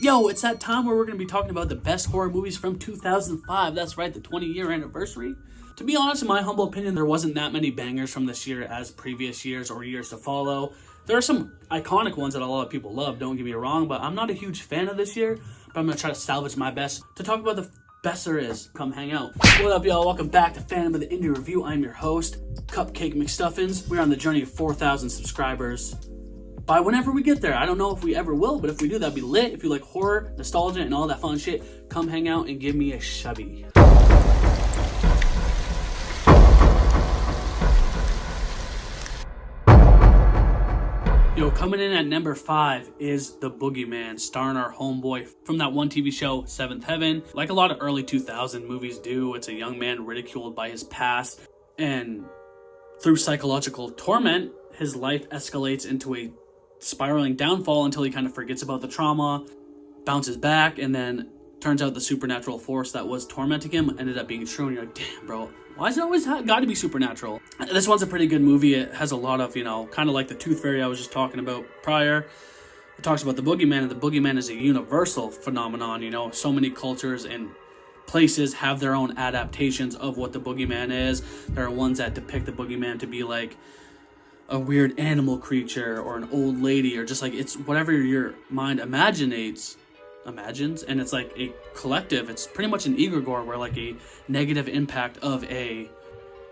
Yo, it's that time where we're going to be talking about the best horror movies from 2005. That's right, the 20-year anniversary. To be honest, in my humble opinion, there wasn't that many bangers from this year as previous years or years to follow. There are some iconic ones that a lot of people love, don't get me wrong, but I'm not a huge fan of this year. But I'm going to try to salvage my best to talk about the best there is. Come hang out. What up, y'all? Welcome back to Phantom of the Indie Review. I'm your host, Cupcake McStuffins. We're on the journey of 4,000 subscribers. By whenever we get there. I don't know if we ever will, but if we do, that'd be lit. If you like horror, nostalgia, and all that fun shit, come hang out and give me a shubby. Yo, coming in at number 5 is The Boogeyman, starring our homeboy from that one TV show, Seventh Heaven. Like a lot of early 2000 movies do, it's a young man ridiculed by his past, and through psychological torment, his life escalates into a spiraling downfall until he kind of forgets about the trauma, bounces back, and then turns out the supernatural force that was tormenting him ended up being true. And you're like, damn, bro, why is it always got to be supernatural? This one's a pretty good movie. It has a lot of, kind of like the Tooth Fairy I was just talking about prior. It talks about the boogeyman, and the boogeyman is a universal phenomenon. So many cultures and places have their own adaptations of what the boogeyman is. There are ones that depict the boogeyman to be like a weird animal creature or an old lady, or just like it's whatever your mind imagines, and it's like a collective. It's pretty much an egregore, where like a negative impact of a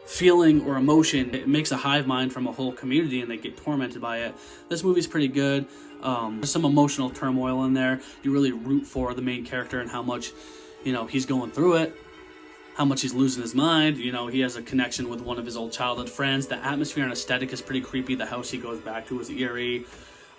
feeling or emotion, it makes a hive mind from a whole community and they get tormented by it. This movie's pretty good. There's some emotional turmoil in there. You really root for the main character and how much he's going through it, how much he's losing his mind. He has a connection with one of his old childhood friends. The atmosphere and aesthetic is pretty creepy. The house he goes back to is eerie.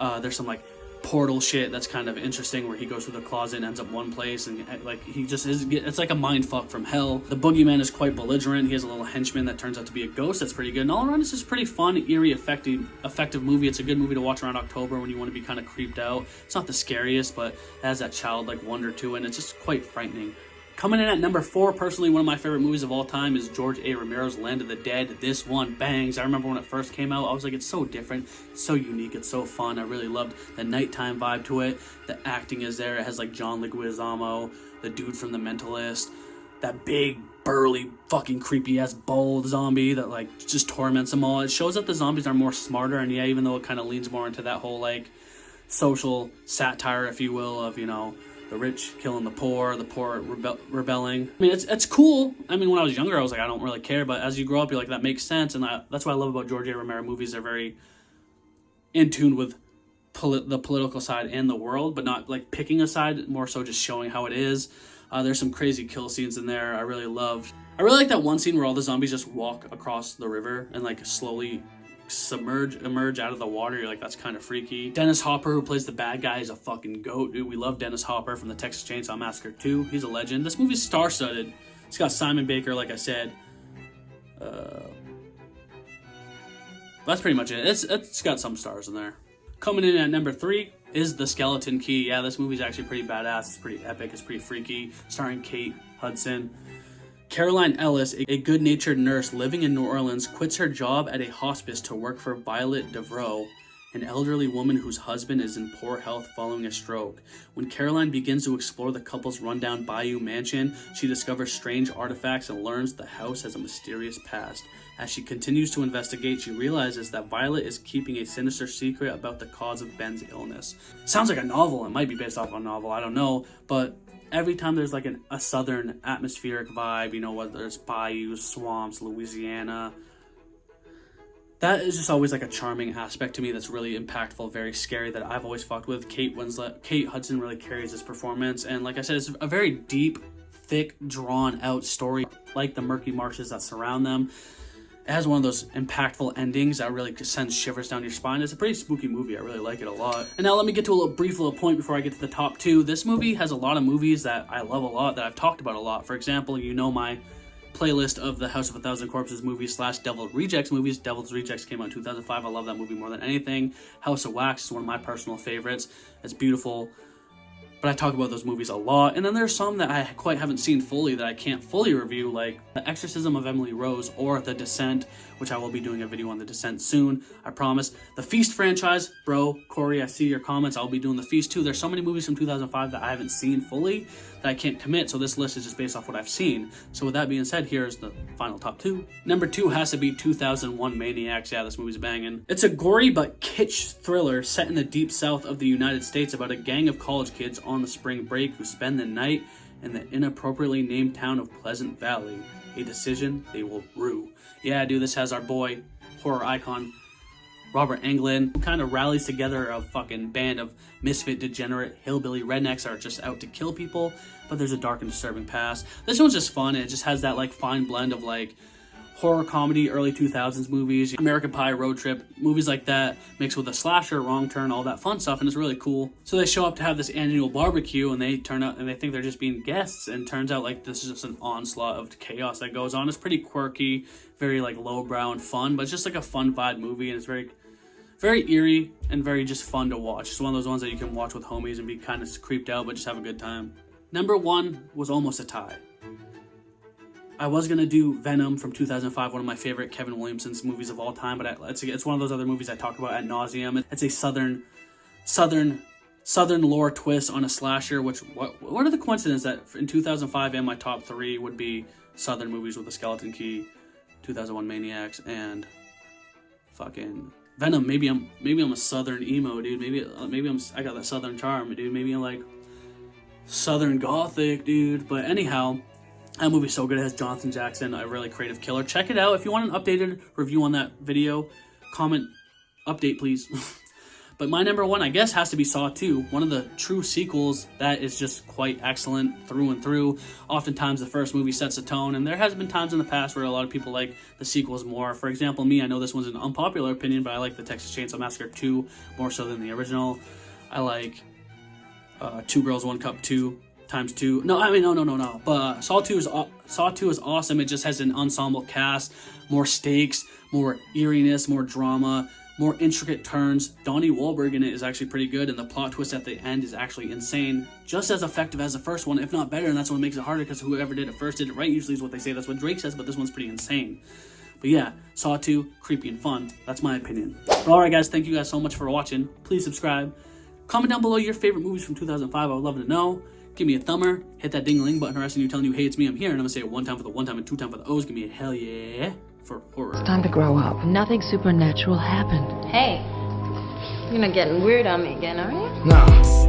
There's some like portal shit that's kind of interesting, where he goes through the closet and ends up one place, and like he just is, it's like a mind fuck from hell. The boogeyman is quite belligerent. He has a little henchman that turns out to be a ghost. That's pretty good. And all around, it's just pretty fun, eerie, effective movie. It's a good movie to watch around October when you want to be kind of creeped out. It's not the scariest, but it has that childlike wonder to it, and it's just quite frightening. Coming in at number 4, personally, one of my favorite movies of all time is George A. Romero's Land of the Dead. This one bangs. I remember when it first came out, I was like, it's so different, it's so unique, it's so fun. I really loved the nighttime vibe to it. The acting is there. It has like John Leguizamo, the dude from The Mentalist, that big, burly, fucking creepy-ass bold zombie that like just torments them all. It shows that the zombies are more smarter, and yeah, even though it kind of leans more into that whole like social satire, if you will, of the rich killing the poor rebelling. I mean, it's cool. I mean, when I was younger, I was like, I don't really care. But as you grow up, you're like, that makes sense. And that's what I love about George A. Romero movies. They're very in tune with the political side and the world, but not like picking a side, more so just showing how it is. There's some crazy kill scenes in there I really loved. I really like that one scene where all the zombies just walk across the river and like slowly emerge out of the water. You're like, that's kind of freaky. Dennis Hopper, who plays the bad guy, is a fucking goat, dude. We love Dennis Hopper from the Texas Chainsaw Massacre 2. He's a legend. This movie's star-studded. It's got Simon Baker, like I said. That's pretty much it. It's got some stars in there. Coming in at number 3 is The Skeleton Key. Yeah, this movie's actually pretty badass. It's pretty epic. It's pretty freaky. Starring Kate Hudson. Caroline Ellis, a good-natured nurse living in New Orleans, quits her job at a hospice to work for Violet Devereaux, an elderly woman whose husband is in poor health following a stroke. When Caroline begins to explore the couple's rundown Bayou mansion, she discovers strange artifacts and learns the house has a mysterious past. As she continues to investigate, she realizes that Violet is keeping a sinister secret about the cause of Ben's illness. Sounds like a novel. It might be based off a novel, I don't know, but every time there's like a southern atmospheric vibe, whether it's bayous, swamps, Louisiana, that is just always like a charming aspect to me that's really impactful, very scary, that I've always fucked with. Kate Hudson really carries this performance, and like I said, it's a very deep, thick, drawn out story, like the murky marshes that surround them. It has one of those impactful endings that really sends shivers down your spine. It's a pretty spooky movie. I really like it a lot. And now let me get to a brief little point before I get to the top 2. This movie has a lot of movies that I love a lot, that I've talked about a lot. For example, my playlist of the House of a Thousand Corpses movies / Devil's Rejects movies. Devil's Rejects came out in 2005. I love that movie more than anything. House of Wax is one of my personal favorites. It's beautiful. but I talk about those movies a lot. And then there's some that I quite haven't seen fully that I can't fully review, like The Exorcism of Emily Rose or The Descent, which I will be doing a video on The Descent soon, I promise. The Feast franchise, bro, Corey, I see your comments. I'll be doing The Feast too. There's so many movies from 2005 that I haven't seen fully that I can't commit, so this list is just based off what I've seen. So with that being said, here's the final top 2. Number 2 has to be 2001 Maniacs. Yeah, this movie's banging. It's a gory but kitsch thriller set in the deep south of the United States about a gang of college kids on the spring break who spend the night in the inappropriately named town of Pleasant Valley, a decision they will rue. Yeah, dude, this has our boy, horror icon, Robert Englund, who kind of rallies together a fucking band of misfit, degenerate, hillbilly rednecks that are just out to kill people, but there's a dark and disturbing past. This one's just fun, and it just has that like fine blend of like horror comedy, early 2000s movies, American Pie, Road Trip, movies like that, mixed with a slasher, Wrong Turn, all that fun stuff, and it's really cool. So they show up to have this annual barbecue, and they turn out, and they think they're just being guests, and turns out like this is just an onslaught of chaos that goes on. It's pretty quirky, very like lowbrow and fun, but it's just like a fun vibe movie, and it's very eerie and very just fun to watch. It's one of those ones that you can watch with homies and be kind of creeped out, but just have a good time. Number 1 was almost a tie. I was going to do Venom from 2005, one of my favorite Kevin Williamson's movies of all time, but it's one of those other movies I talk about ad nauseum. It's a southern lore twist on a slasher, which, what are the coincidences that in 2005 and my top 3 would be southern movies with a skeleton key, 2001 Maniacs, and fucking Venom. Maybe I'm a southern emo, dude. Maybe I got that southern charm, dude. Maybe I'm like southern gothic, dude. But anyhow, that movie's so good. It has Jonathan Jackson, a really creative killer. Check it out. If you want an updated review on that video, comment update, please. But my number 1, I guess, has to be Saw 2, one of the true sequels that is just quite excellent through and through. Oftentimes, the first movie sets a tone, and there has been times in the past where a lot of people like the sequels more. For example, me, I know this one's an unpopular opinion, but I like the Texas Chainsaw Massacre 2 more so than the original. I like 2 Girls, 1 Cup 2 times 2. No. But Saw 2 is awesome. It just has an ensemble cast, more stakes, more eeriness, more drama, more intricate turns. Donnie Wahlberg in it is actually pretty good, and the plot twist at the end is actually insane. Just as effective as the first one, if not better, and that's what makes it harder, because whoever did it first did it right, usually is what they say. That's what Drake says, but this one's pretty insane. But yeah, Saw 2, creepy and fun. That's my opinion. But alright guys, thank you guys so much for watching. Please subscribe. Comment down below your favorite movies from 2005. I would love to know. Give me a thumber. Hit that ding-a-ling button harassing you, telling you, hey, it's me, I'm here. And I'm going to say it 1 time for the 1 time and 2 time for the O's. Give me a hell yeah for horror. It's time to grow up. Nothing supernatural happened. Hey, you're not getting weird on me again, are you? No.